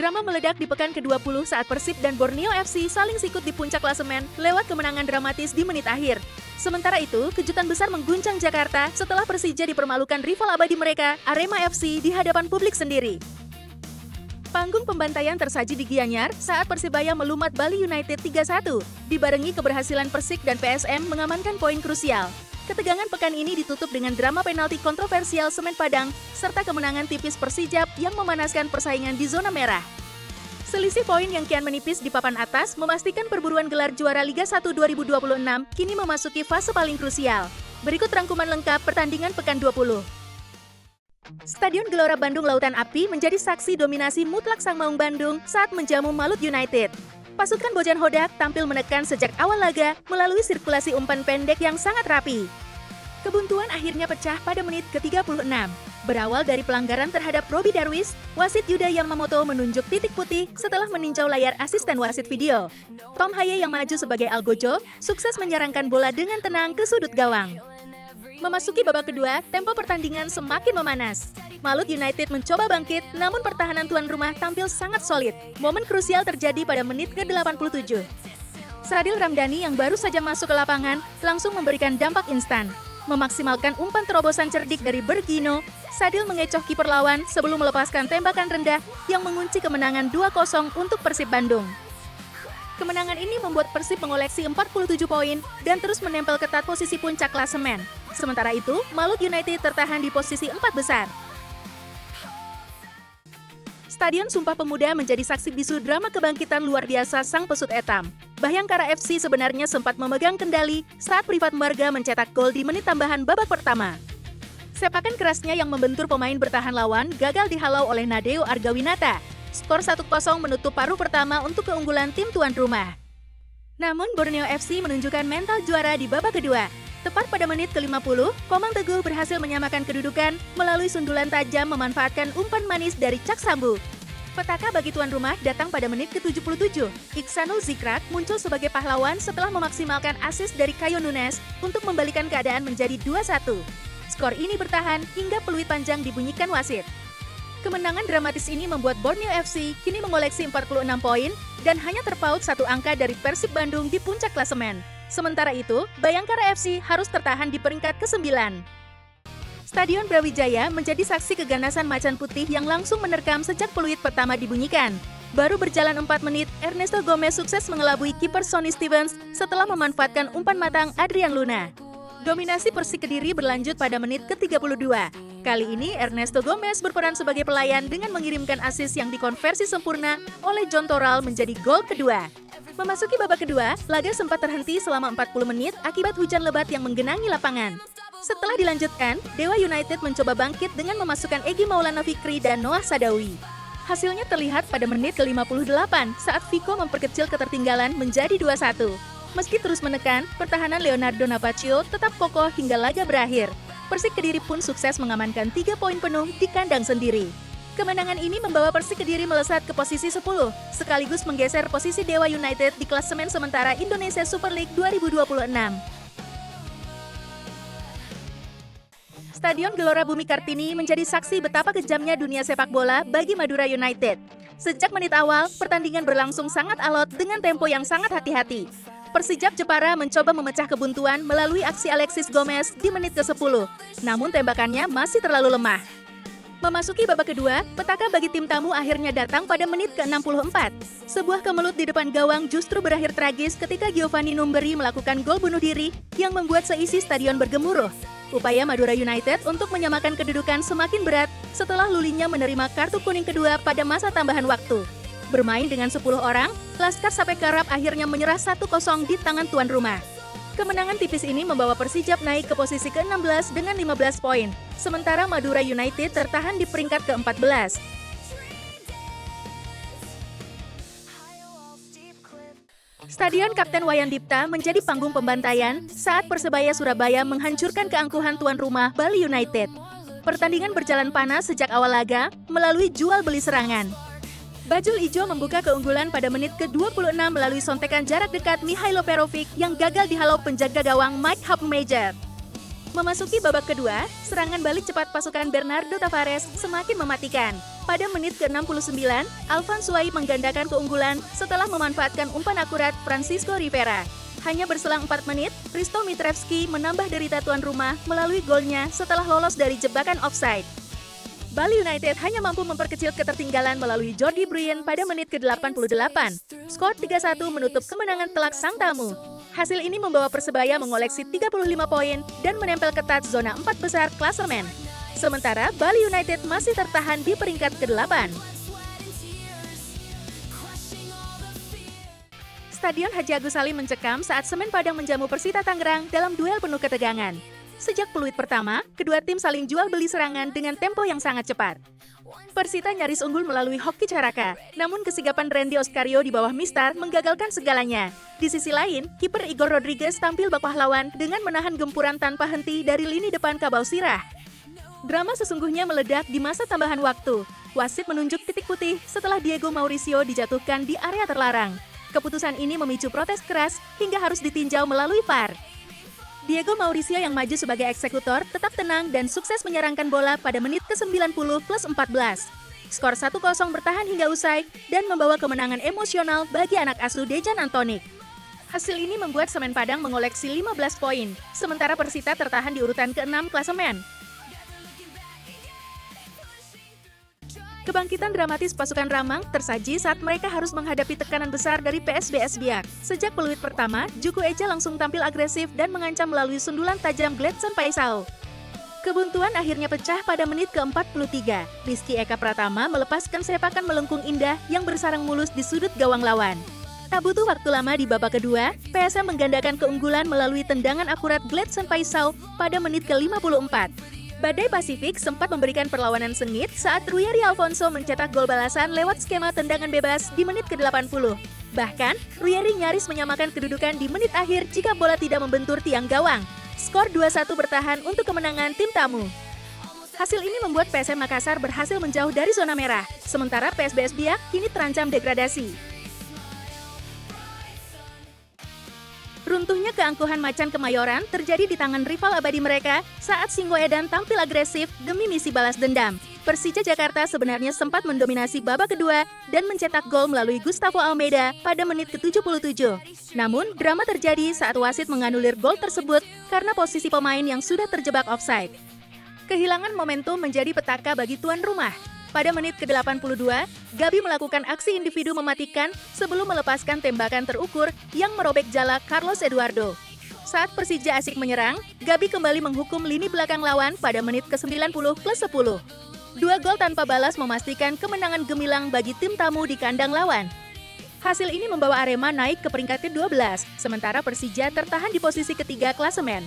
Drama meledak di pekan ke-20 saat Persib dan Borneo FC saling sikut di puncak klasemen lewat kemenangan dramatis di menit akhir. Sementara itu, kejutan besar mengguncang Jakarta setelah Persija dipermalukan rival abadi mereka, Arema FC, di hadapan publik sendiri. Panggung pembantaian tersaji di Gianyar saat Persibaya melumat Bali United 3-1, dibarengi keberhasilan Persik dan PSM mengamankan poin krusial. Ketegangan pekan ini ditutup dengan drama penalti kontroversial Semen Padang, serta kemenangan tipis Persijap yang memanaskan persaingan di zona merah. Selisih poin yang kian menipis di papan atas memastikan perburuan gelar juara Liga 1 2026 kini memasuki fase paling krusial. Berikut rangkuman lengkap pertandingan pekan 20. Stadion Gelora Bandung Lautan Api menjadi saksi dominasi mutlak Sang Maung Bandung saat menjamu Malut United. Pasukan Bojan Hodak tampil menekan sejak awal laga melalui sirkulasi umpan pendek yang sangat rapi. Kebuntuan akhirnya pecah pada menit ke-36. Berawal dari pelanggaran terhadap Robi Darwis, wasit Yuda Yamamoto menunjuk titik putih setelah meninjau layar asisten wasit video. Tom Haye yang maju sebagai algojo, sukses menyerangkan bola dengan tenang ke sudut gawang. Memasuki babak kedua, tempo pertandingan semakin memanas. Malut United mencoba bangkit, namun pertahanan tuan rumah tampil sangat solid. Momen krusial terjadi pada menit ke-87. Sradil Ramdhani yang baru saja masuk ke lapangan, langsung memberikan dampak instan. Memaksimalkan umpan terobosan cerdik dari Bergino, Sadil mengecoh kiper lawan sebelum melepaskan tembakan rendah yang mengunci kemenangan 2-0 untuk Persib Bandung. Kemenangan ini membuat Persib mengoleksi 47 poin dan terus menempel ketat posisi puncak klasemen. Sementara itu, Malut United tertahan di posisi 4 besar. Stadion Sumpah Pemuda menjadi saksi bisu drama kebangkitan luar biasa sang pesut etam. Bayangkara FC sebenarnya sempat memegang kendali saat Privat Marga mencetak gol di menit tambahan babak pertama. Sepakan kerasnya yang membentur pemain bertahan lawan gagal dihalau oleh Nadeo Argawinata. Skor 1-0 menutup paruh pertama untuk keunggulan tim tuan rumah. Namun Borneo FC menunjukkan mental juara di babak kedua. Tepat pada menit ke-50, Komang Teguh berhasil menyamakan kedudukan melalui sundulan tajam memanfaatkan umpan manis dari Cak Sambu. Petaka bagi tuan rumah datang pada menit ke-77. Iksanul Zikrak muncul sebagai pahlawan setelah memaksimalkan assist dari Caio Nunes untuk membalikan keadaan menjadi 2-1. Skor ini bertahan hingga peluit panjang dibunyikan wasit. Kemenangan dramatis ini membuat Borneo FC kini mengoleksi 46 poin dan hanya terpaut satu angka dari Persib Bandung di puncak klasemen. Sementara itu, Bayangkara FC harus tertahan di peringkat ke-9. Stadion Brawijaya menjadi saksi keganasan Macan Putih yang langsung menerkam sejak peluit pertama dibunyikan. Baru berjalan 4 menit, Ernesto Gomez sukses mengelabui kiper Sonny Stevens setelah memanfaatkan umpan matang Adrian Luna. Dominasi Persik Kediri berlanjut pada menit ke-32. Kali ini Ernesto Gomez berperan sebagai pelayan dengan mengirimkan assist yang dikonversi sempurna oleh John Toral menjadi gol kedua. Memasuki babak kedua, laga sempat terhenti selama 40 menit akibat hujan lebat yang menggenangi lapangan. Setelah dilanjutkan, Dewa United mencoba bangkit dengan memasukkan Egy Maulana Fikri dan Noah Sadawi. Hasilnya terlihat pada menit ke-58 saat Vico memperkecil ketertinggalan menjadi 2-1. Meski terus menekan, pertahanan Leonardo Napacio tetap kokoh hingga laga berakhir. Persik Kediri pun sukses mengamankan 3 poin penuh di kandang sendiri. Kemenangan ini membawa Persik Kediri melesat ke posisi 10, sekaligus menggeser posisi Dewa United di klasemen sementara Indonesia Super League 2026. Stadion Gelora Bumi Kartini menjadi saksi betapa kejamnya dunia sepak bola bagi Madura United. Sejak menit awal, pertandingan berlangsung sangat alot dengan tempo yang sangat hati-hati. Persijap Jepara mencoba memecah kebuntuan melalui aksi Alexis Gomez di menit ke-10, namun tembakannya masih terlalu lemah. Memasuki babak kedua, petaka bagi tim tamu akhirnya datang pada menit ke-64. Sebuah kemelut di depan gawang justru berakhir tragis ketika Giovanni Numberi melakukan gol bunuh diri yang membuat seisi stadion bergemuruh. Upaya Madura United untuk menyamakan kedudukan semakin berat setelah Lulinya menerima kartu kuning kedua pada masa tambahan waktu. Bermain dengan 10 orang, Laskar Sapekarap akhirnya menyerah 1-0 di tangan tuan rumah. Kemenangan tipis ini membawa Persijap naik ke posisi ke-16 dengan 15 poin, sementara Madura United tertahan di peringkat ke-14. Stadion Kapten Wayan Dipta menjadi panggung pembantaian saat Persebaya Surabaya menghancurkan keangkuhan tuan rumah Bali United. Pertandingan berjalan panas sejak awal laga melalui jual beli serangan. Bajul Ijo membuka keunggulan pada menit ke-26 melalui sontekan jarak dekat Mihailo Perovic yang gagal dihalau penjaga gawang Mike Hupmajer. Memasuki babak kedua, serangan balik cepat pasukan Bernardo Tavares semakin mematikan. Pada menit ke-69, Alvan Suai menggandakan keunggulan setelah memanfaatkan umpan akurat Francisco Rivera. Hanya berselang 4 menit, Risto Mitrevski menambah derita tuan rumah melalui golnya setelah lolos dari jebakan offside. Bali United hanya mampu memperkecil ketertinggalan melalui Jordi Bruin pada menit ke-88. Skor 3-1 menutup kemenangan telak sang tamu. Hasil ini membawa Persebaya mengoleksi 35 poin dan menempel ketat zona 4 besar klasemen. Sementara Bali United masih tertahan di peringkat ke-8. Stadion Haji Agus Salim mencekam saat Semen Padang menjamu Persita Tangerang dalam duel penuh ketegangan. Sejak peluit pertama, kedua tim saling jual-beli serangan dengan tempo yang sangat cepat. Persita nyaris unggul melalui hoki Caraka, namun kesigapan Randy Oscario di bawah Mistar menggagalkan segalanya. Di sisi lain, kiper Igor Rodriguez tampil bak pahlawan dengan menahan gempuran tanpa henti dari lini depan Kabau Sirah. Drama sesungguhnya meledak di masa tambahan waktu. Wasit menunjuk titik putih setelah Diego Mauricio dijatuhkan di area terlarang. Keputusan ini memicu protes keras hingga harus ditinjau melalui VAR. Diego Mauricio yang maju sebagai eksekutor tetap tenang dan sukses menyerangkan bola pada menit ke-90 plus 14. Skor 1-0 bertahan hingga usai dan membawa kemenangan emosional bagi anak asuh Dejan Antonik. Hasil ini membuat Semen Padang mengoleksi 15 poin, sementara Persita tertahan di urutan ke-6 klasemen. Kebangkitan dramatis pasukan Ramang tersaji saat mereka harus menghadapi tekanan besar dari PSBS Biak. Sejak peluit pertama, Juku Eja langsung tampil agresif dan mengancam melalui sundulan tajam Gladson Paisao. Kebuntuan akhirnya pecah pada menit ke-43. Rizky Eka Pratama melepaskan sepakan melengkung indah yang bersarang mulus di sudut gawang lawan. Tak butuh waktu lama di babak kedua, PSM menggandakan keunggulan melalui tendangan akurat Gladson Paisao pada menit ke-54. Badai Pasifik sempat memberikan perlawanan sengit saat Ruyeri Alfonso mencetak gol balasan lewat skema tendangan bebas di menit ke-80. Bahkan, Ruyeri nyaris menyamakan kedudukan di menit akhir jika bola tidak membentur tiang gawang. Skor 2-1 bertahan untuk kemenangan tim tamu. Hasil ini membuat PSM Makassar berhasil menjauh dari zona merah, sementara PSBS Biak kini terancam degradasi. Runtuhnya keangkuhan Macan Kemayoran terjadi di tangan rival abadi mereka saat Singoedan tampil agresif demi misi balas dendam. Persija Jakarta sebenarnya sempat mendominasi babak kedua dan mencetak gol melalui Gustavo Almeida pada menit ke-77. Namun, drama terjadi saat wasit menganulir gol tersebut karena posisi pemain yang sudah terjebak offside. Kehilangan momentum menjadi petaka bagi tuan rumah. Pada menit ke-82, Gabi melakukan aksi individu mematikan sebelum melepaskan tembakan terukur yang merobek jala Carlos Eduardo. Saat Persija asik menyerang, Gabi kembali menghukum lini belakang lawan pada menit ke-90 plus 10. Dua gol tanpa balas memastikan kemenangan gemilang bagi tim tamu di kandang lawan. Hasil ini membawa Arema naik ke peringkat ke-12, sementara Persija tertahan di posisi ketiga klasemen.